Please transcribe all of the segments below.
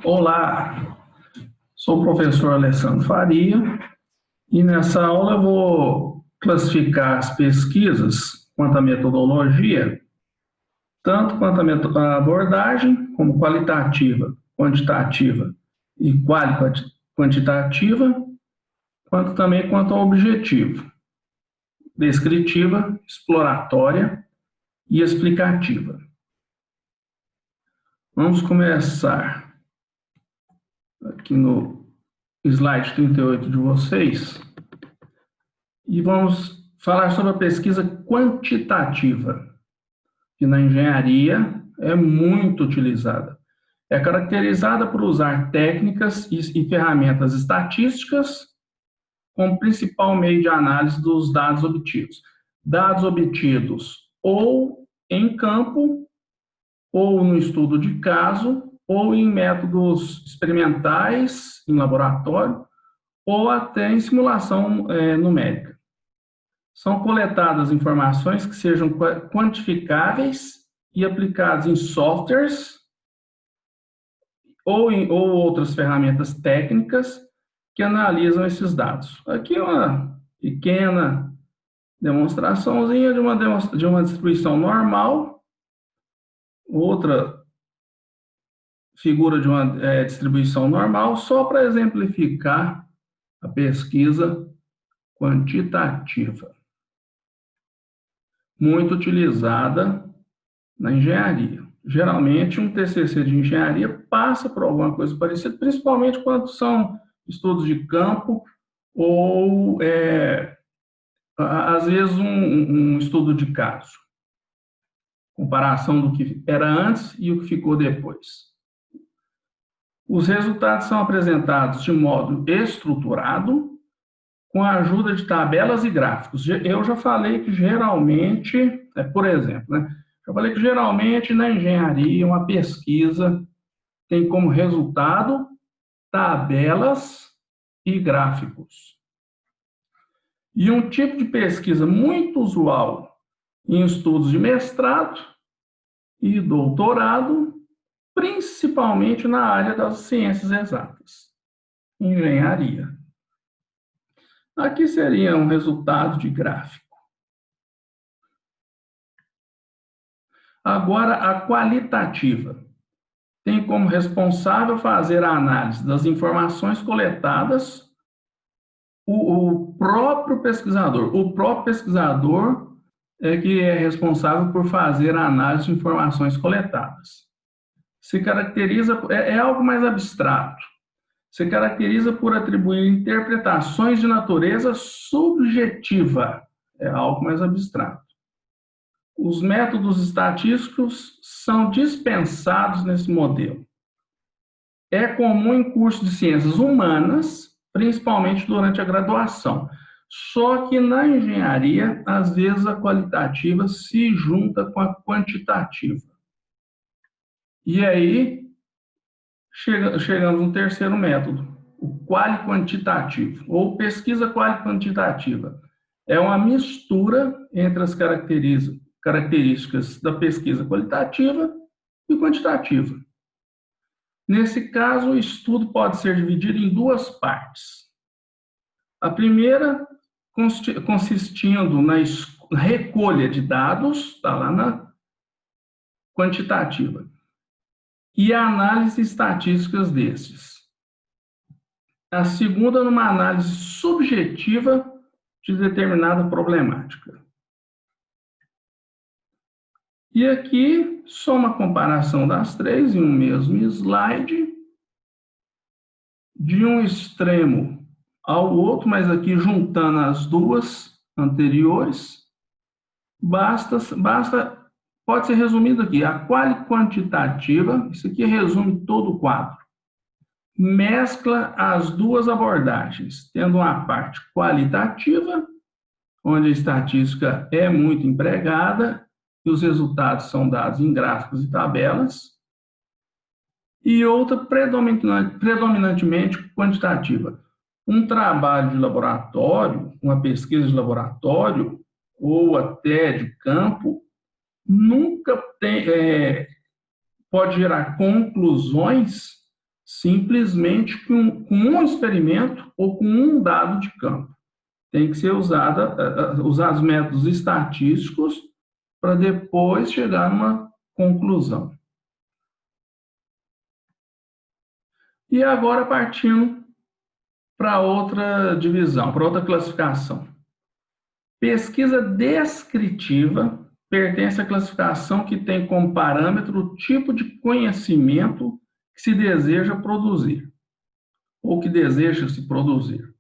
Olá, sou o professor Alessandro Faria e nessa aula eu vou classificar as pesquisas quanto à metodologia, tanto quanto à abordagem, como qualitativa, quantitativa e quantitativa, quanto também quanto ao objetivo, descritiva, exploratória e explicativa. Vamos começar aqui no slide 38 de vocês e vamos falar sobre a pesquisa quantitativa, que na engenharia é muito utilizada. É caracterizada por usar técnicas e ferramentas estatísticas como principal meio de análise dos dados obtidos. Dados obtidos ou em campo, ou no estudo de caso, ou em métodos experimentais, em laboratório, ou até em simulação numérica. São coletadas informações que sejam quantificáveis e aplicadas em softwares ou outras ferramentas técnicas que analisam esses dados. Aqui é uma pequena demonstraçãozinha de uma distribuição normal, outra figura de uma distribuição normal, só para exemplificar a pesquisa quantitativa, muito utilizada na engenharia. Geralmente, um TCC de engenharia passa por alguma coisa parecida, principalmente quando são estudos de campo ou, às vezes, um estudo de caso. Comparação do que era antes e o que ficou depois. Os resultados são apresentados de modo estruturado, com a ajuda de tabelas e gráficos. Eu já falei que geralmente, por exemplo, já falei que geralmente na engenharia uma pesquisa tem como resultado tabelas e gráficos. E um tipo de pesquisa muito usual em estudos de mestrado e doutorado, principalmente na área das ciências exatas, engenharia. Aqui seria um resultado de gráfico. Agora, a qualitativa tem como responsável fazer a análise das informações coletadas o próprio pesquisador. O próprio pesquisador é que é responsável por fazer a análise de informações coletadas. Se caracteriza, é algo mais abstrato. Se caracteriza por atribuir interpretações de natureza subjetiva. É algo mais abstrato. Os métodos estatísticos são dispensados nesse modelo. É comum em cursos de ciências humanas, principalmente durante a graduação. Só que na engenharia, às vezes a qualitativa se junta com a quantitativa. E aí, chegamos no terceiro método, o quali-quantitativo, ou pesquisa quali-quantitativa. É uma mistura entre as características da pesquisa qualitativa e quantitativa. Nesse caso, o estudo pode ser dividido em duas partes. A primeira, consistindo na recolha de dados, está lá na quantitativa, e a análise estatística desses. A segunda, numa análise subjetiva de determinada problemática. E aqui, só uma comparação das três em um mesmo slide, de um extremo ao outro, mas aqui juntando as duas anteriores, pode ser resumido aqui, a quali-quantitativa, isso aqui resume todo o quadro, mescla as duas abordagens, tendo uma parte qualitativa, onde a estatística é muito empregada, e os resultados são dados em gráficos e tabelas, e outra predominantemente quantitativa. Um trabalho de laboratório, uma pesquisa de laboratório, ou até de campo, nunca pode gerar conclusões simplesmente com um experimento ou com um dado de campo. Tem que ser usados métodos estatísticos para depois chegar numa conclusão. E agora partindo para outra divisão, para outra classificação. Pesquisa descritiva pertence à classificação que tem como parâmetro o tipo de conhecimento que se deseja produzir, ou que deseja se produzir.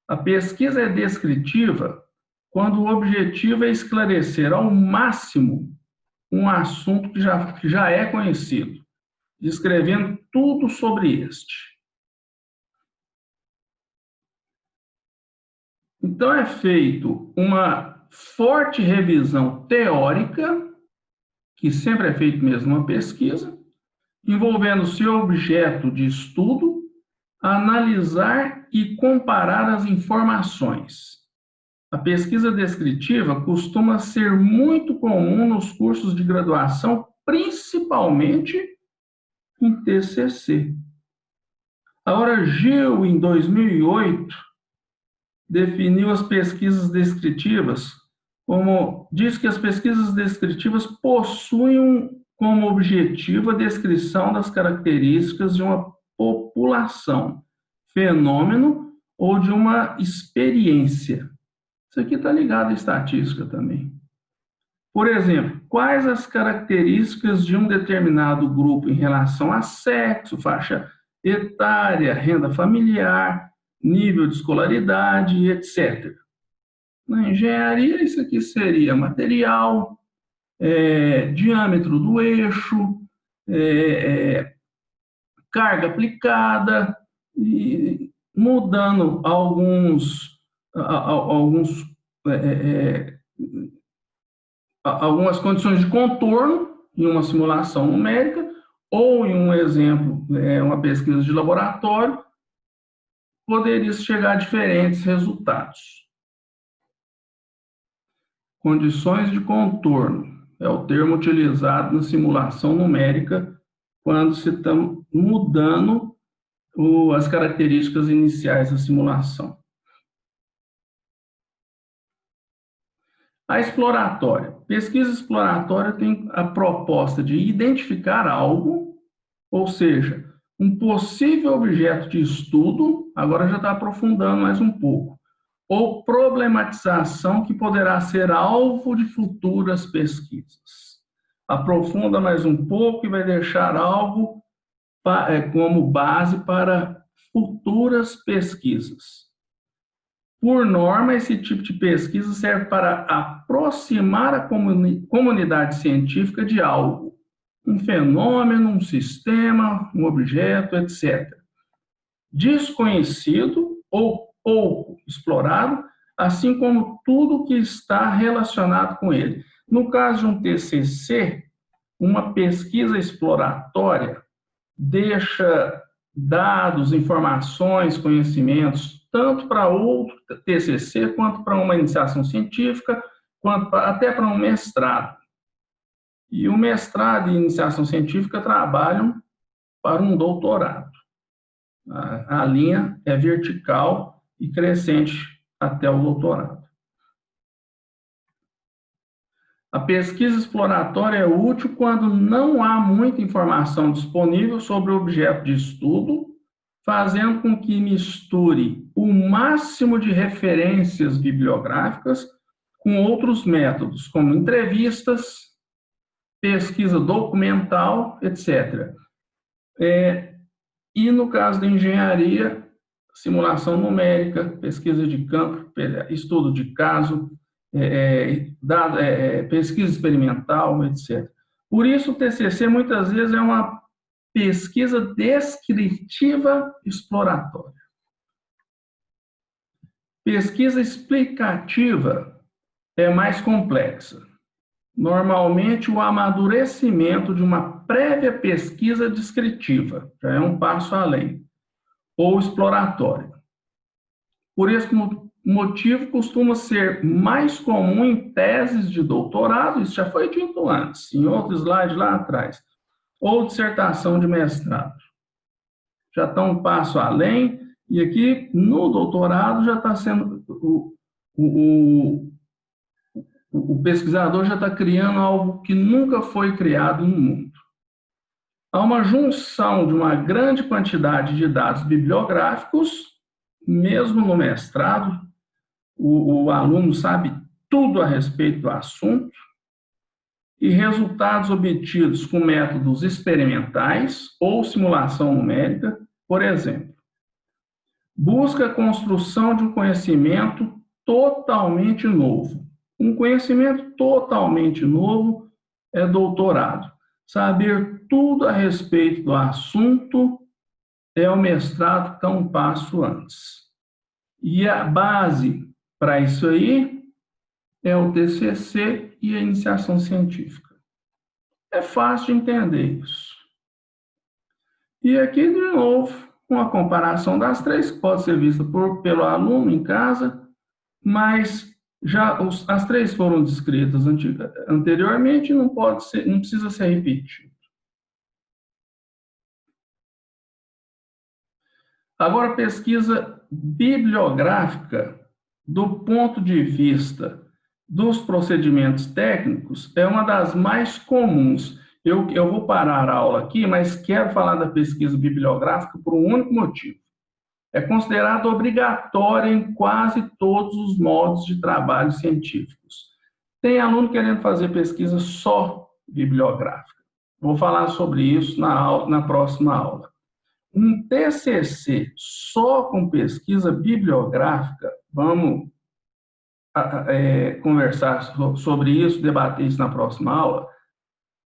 A pesquisa é descritiva quando o objetivo é esclarecer ao máximo um assunto que já é conhecido, descrevendo tudo sobre este. Então, é feito uma forte revisão teórica, que sempre é feito mesmo uma pesquisa, envolvendo seu objeto de estudo, analisar e comparar as informações. A pesquisa descritiva costuma ser muito comum nos cursos de graduação, principalmente em TCC. Agora, Gil, em 2008, definiu as pesquisas descritivas diz que as pesquisas descritivas possuem como objetivo a descrição das características de uma população, fenômeno ou de uma experiência. Isso aqui está ligado à estatística também. Por exemplo, quais as características de um determinado grupo em relação a sexo, faixa etária, renda familiar, nível de escolaridade, etc. Na engenharia, isso aqui seria material, diâmetro do eixo, carga aplicada, e mudando algumas condições de contorno em uma simulação numérica ou em um exemplo, uma pesquisa de laboratório, poderia chegar a diferentes resultados. Condições de contorno é o termo utilizado na simulação numérica quando se está mudando as características iniciais da simulação. A exploratória. Pesquisa exploratória tem a proposta de identificar algo, ou seja, um possível objeto de estudo, agora já está aprofundando mais um pouco, ou problematização que poderá ser alvo de futuras pesquisas. Aprofunda mais um pouco e vai deixar algo como base para futuras pesquisas. Por norma, esse tipo de pesquisa serve para aproximar a comunidade científica de algo, um fenômeno, um sistema, um objeto, etc. Desconhecido ou pouco explorado, assim como tudo que está relacionado com ele. No caso de um TCC, uma pesquisa exploratória deixa dados, informações, conhecimentos, tanto para outro TCC, quanto para uma iniciação científica, até para um mestrado. E o mestrado e iniciação científica trabalham para um doutorado. A linha é vertical e crescente até o doutorado. A pesquisa exploratória é útil quando não há muita informação disponível sobre o objeto de estudo, fazendo com que misture o máximo de referências bibliográficas com outros métodos, como entrevistas, pesquisa documental, etc. E no caso da engenharia, simulação numérica, pesquisa de campo, estudo de caso, pesquisa experimental, etc. Por isso, o TCC muitas vezes é uma pesquisa descritiva exploratória. Pesquisa explicativa é mais complexa. Normalmente, o amadurecimento de uma prévia pesquisa descritiva já é um passo além, ou exploratória. Por esse motivo, costuma ser mais comum em teses de doutorado, isso já foi dito antes, em outro slide lá atrás, ou dissertação de mestrado. já está um passo além, e aqui no doutorado já está sendo, o pesquisador já está criando algo que nunca foi criado no mundo. Há uma junção de uma grande quantidade de dados bibliográficos, mesmo no mestrado, o aluno sabe tudo a respeito do assunto, e resultados obtidos com métodos experimentais ou simulação numérica, por exemplo. Busca a construção de um conhecimento totalmente novo. Um conhecimento totalmente novo é doutorado. Saber tudo a respeito do assunto é o mestrado que está um passo antes. E a base para isso aí é o TCC e a iniciação científica. É fácil de entender isso. E aqui, de novo, uma comparação das três, que pode ser vista pelo aluno em casa, mas já as três foram descritas anteriormente, não precisa ser repetido. Agora, pesquisa bibliográfica, do ponto de vista dos procedimentos técnicos, é uma das mais comuns. Eu vou parar a aula aqui, mas quero falar da pesquisa bibliográfica por um único motivo. É considerada obrigatória em quase todos os modos de trabalho científicos. Tem aluno querendo fazer pesquisa só bibliográfica. Vou falar sobre isso na próxima aula. Um TCC só com pesquisa bibliográfica, vamos conversar sobre isso, debater isso na próxima aula.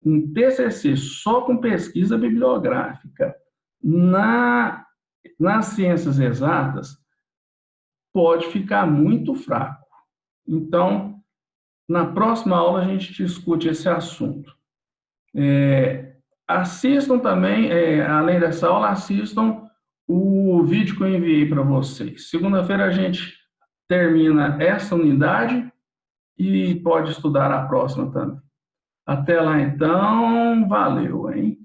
Um TCC só com pesquisa bibliográfica nas ciências exatas pode ficar muito fraco. Então, na próxima aula a gente discute esse assunto. Assistam também, além dessa aula, assistam o vídeo que eu enviei para vocês. Segunda-feira a gente termina essa unidade e pode estudar a próxima também. Até lá, então, valeu, hein?